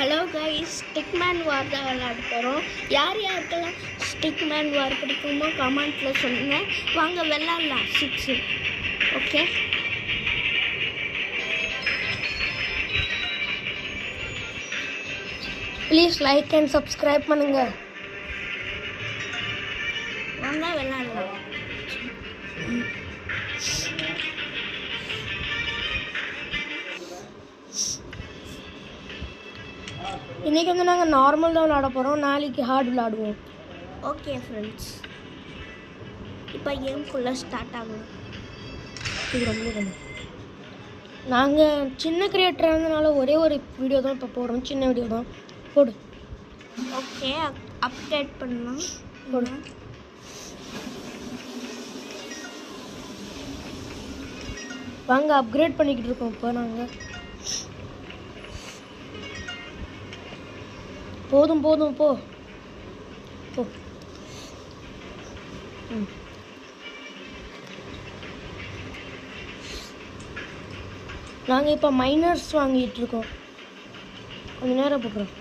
Hello guys, Stickmin வார் தான் விளையாட போகிறோம். யார் யாருக்கெல்லாம் ஸ்டிக்மேன் வார் பிடிக்குமோ கமெண்ட்டில் சொல்லுங்கள். வாங்க விளையாடலாம். 6 okay. Please like and subscribe பண்ணுங்க. வாங்க விளையாடலாம். இன்றைக்கி வந்து நாங்கள் நார்மல் தான் விளையாட போகிறோம். நாளைக்கு ஹார்ட் விளையாடுவோம். ஓகே ஃப்ரெண்ட்ஸ், இப்போ கேம்குள்ளே ஸ்டார்ட் ஆகும். நாங்கள் சின்ன கிரியேட்டராக இருந்தனால ஒரே ஒரு வீடியோ தான் இப்போ போடுறோம். சின்ன வீடியோ தான் போடு. ஓகே, அப்டேட் பண்ணலாம். போடு. வாங்க அப்கிரேட் பண்ணிக்கிட்டு இருக்கோம். இப்போ நாங்கள் போதும் போதும் போ போ. நாங்கள் இப்போ மைனர்ஸ் வாங்கிட்டு இருக்கோம். கொஞ்ச நேரம் போக்குறோம்.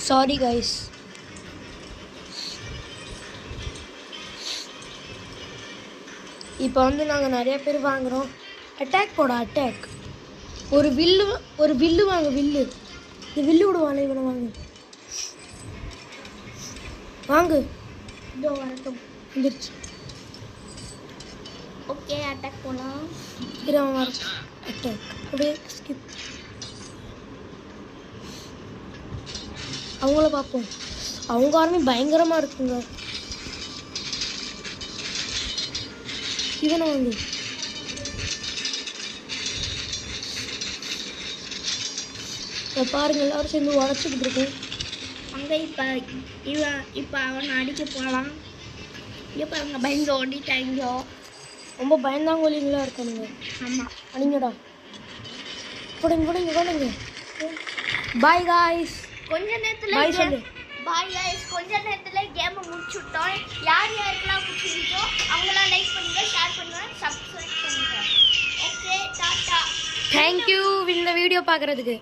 Sorry guys. இப்போ வந்து நாங்கள் நிறைய பேர் வாங்குகிறோம். அட்டாக் போட அட்டாக். ஒரு வில்லு வாங்க. வில்லு இந்த வில்லு விடுவாங்க. இவனை வாங்கு. இதோ வரட்டும். வந்துருச்சு. ஓகே, அட்டாக் போகலாம். அவன் வர அட்டாக் அப்படியே ஸ்கிப். அவங்கள பார்ப்போம். அவங்க ஆர்மி பயங்கரமாக இருக்குங்க. இவனை வாங்கு. பாருங்க, எல்லாரும் சேர்ந்து உடச்சிக்கிட்டு இருக்கோம். அங்கே இப்போ அவனை அடிக்க போகலாம். இங்கே பாருங்க, பயந்து ஓடிட்டாங்க. ரொம்ப பயந்தாங்கோலிங்களா இருக்கானுங்க. ஆமாம், அடிங்கடா. கொடுங்க. Bye guys. கொஞ்ச நேரத்தில் பாய் சொல்லு. Bye guys. கொஞ்ச நேரத்தில் கேமை முடிச்சுட்டோம். யார் யாருக்கெல்லாம் பிடிச்சிருக்கோ அவங்களாம் லைக் பண்ணுங்க, ஷேர் பண்ணுங்க, சப்ஸ்கிரைப் பண்ணுங்க. Okay, tata. தேங்க்யூ இந்த வீடியோ பார்க்குறதுக்கு.